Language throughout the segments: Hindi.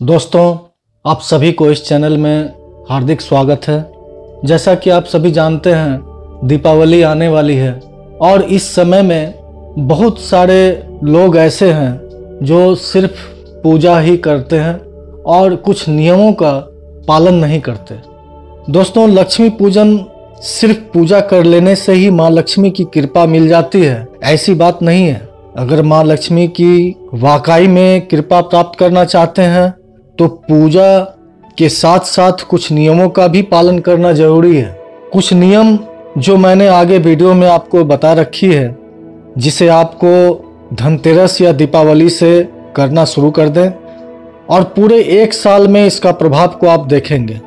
दोस्तों, आप सभी को इस चैनल में हार्दिक स्वागत है। जैसा कि आप सभी जानते हैं, दीपावली आने वाली है और इस समय में बहुत सारे लोग ऐसे हैं जो सिर्फ पूजा ही करते हैं और कुछ नियमों का पालन नहीं करते। दोस्तों, लक्ष्मी पूजन सिर्फ पूजा कर लेने से ही माँ लक्ष्मी की कृपा मिल जाती है, ऐसी बात नहीं है। अगर माँ लक्ष्मी की वाकई में कृपा प्राप्त करना चाहते हैं तो पूजा के साथ साथ कुछ नियमों का भी पालन करना जरूरी है। कुछ नियम जो मैंने आगे वीडियो में आपको बता रखी है, जिसे आपको धनतेरस या दीपावली से करना शुरू कर दें और पूरे एक साल में इसका प्रभाव को आप देखेंगे।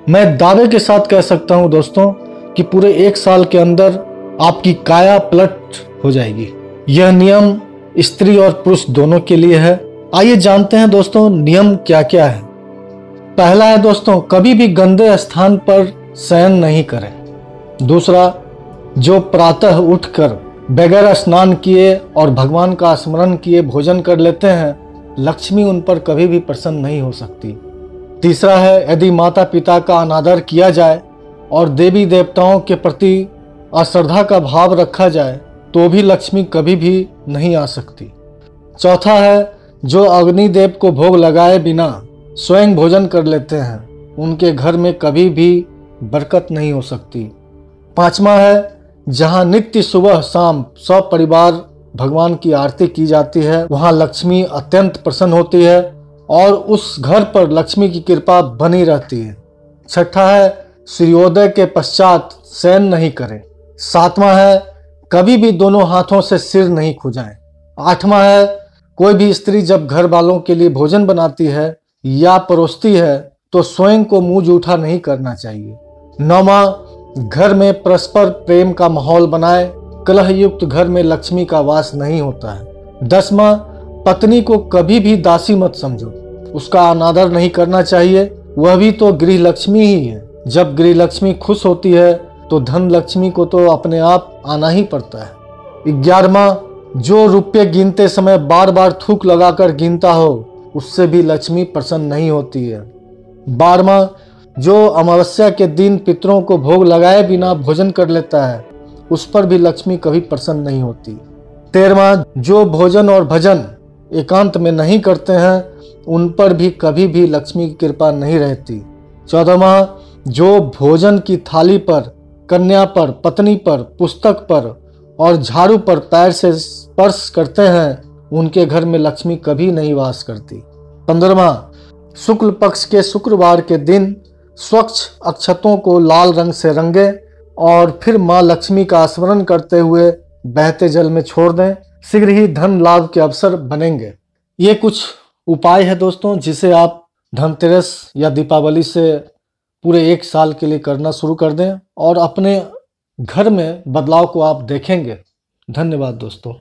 मैं दावे के साथ कह सकता हूं दोस्तों कि पूरे एक साल के अंदर आपकी काया पलट हो जाएगी। यह नियम स्त्री और पुरुष दोनों के लिए है। आइए जानते हैं दोस्तों नियम क्या क्या है। पहला है दोस्तों, कभी भी गंदे स्थान पर शयन नहीं करें। दूसरा, जो प्रातः उठकर बगैर स्नान किए और भगवान का स्मरण किए भोजन कर लेते हैं, लक्ष्मी उन पर कभी भी प्रसन्न नहीं हो सकती। तीसरा है, यदि माता पिता का अनादर किया जाए और देवी देवताओं के प्रति अश्रद्धा का भाव रखा जाए तो भी लक्ष्मी कभी भी नहीं आ सकती। चौथा है, जो अग्निदेव को भोग लगाए बिना स्वयं भोजन कर लेते हैं, उनके घर में कभी भी बरकत नहीं हो सकती। पांचवा है, जहां नित्य सुबह शाम सब परिवार भगवान की आरती की जाती है, वहां लक्ष्मी अत्यंत प्रसन्न होती है और उस घर पर लक्ष्मी की कृपा बनी रहती है। छठा है, सूर्योदय के पश्चात शयन नहीं करें। सातवां है, कभी भी दोनों हाथों से सिर नहीं खुजाएं। आठवां है, कोई भी स्त्री जब घर वालों के लिए भोजन बनाती है या परोसती है तो स्वयं को मुंह जूठा नहीं करना चाहिए। नौवां, घर में परस्पर प्रेम का माहौल बनाए। कलह युक्त घर में लक्ष्मी का वास नहीं होता है। 10वां, पत्नी को कभी भी दासी मत समझो, उसका अनादर नहीं करना चाहिए, वह भी तो गृह लक्ष्मी ही है। जब गृह लक्ष्मी खुश होती है तो धन लक्ष्मी को तो अपने आप आना ही पड़ता है। 11वां, जो रुपये गिनते समय बार बार थूक लगाकर गिनता हो, उससे भी लक्ष्मी प्रसन्न नहीं होती है। 12वां, जो अमावस्या के दिन पितरों को भोग लगाए बिना भोजन कर लेता है, उस पर भी लक्ष्मी कभी प्रसन्न नहीं होती। 13वां, जो भोजन और भजन एकांत में नहीं करते हैं, उन पर भी कभी भी लक्ष्मी की कृपा नहीं रहती। 14वां, जो भोजन की थाली पर, कन्या पर, पत्नी पर, पुस्तक पर और झाड़ू पर पैर से स्पर्श करते हैं, उनके घर में लक्ष्मी कभी नहीं वास करती। 15वां, शुक्ल पक्ष के शुक्रवार के दिन स्वच्छ अक्षतों को लाल रंग से रंगे और फिर माँ लक्ष्मी का स्मरण करते हुए बहते जल में छोड़ दें। शीघ्र ही धन लाभ के अवसर बनेंगे। ये कुछ उपाय है दोस्तों, जिसे आप धनतेरस या दीपावली से पूरे एक साल के लिए करना शुरू कर दें और अपने घर में बदलाव को आप देखेंगे। धन्यवाद दोस्तों।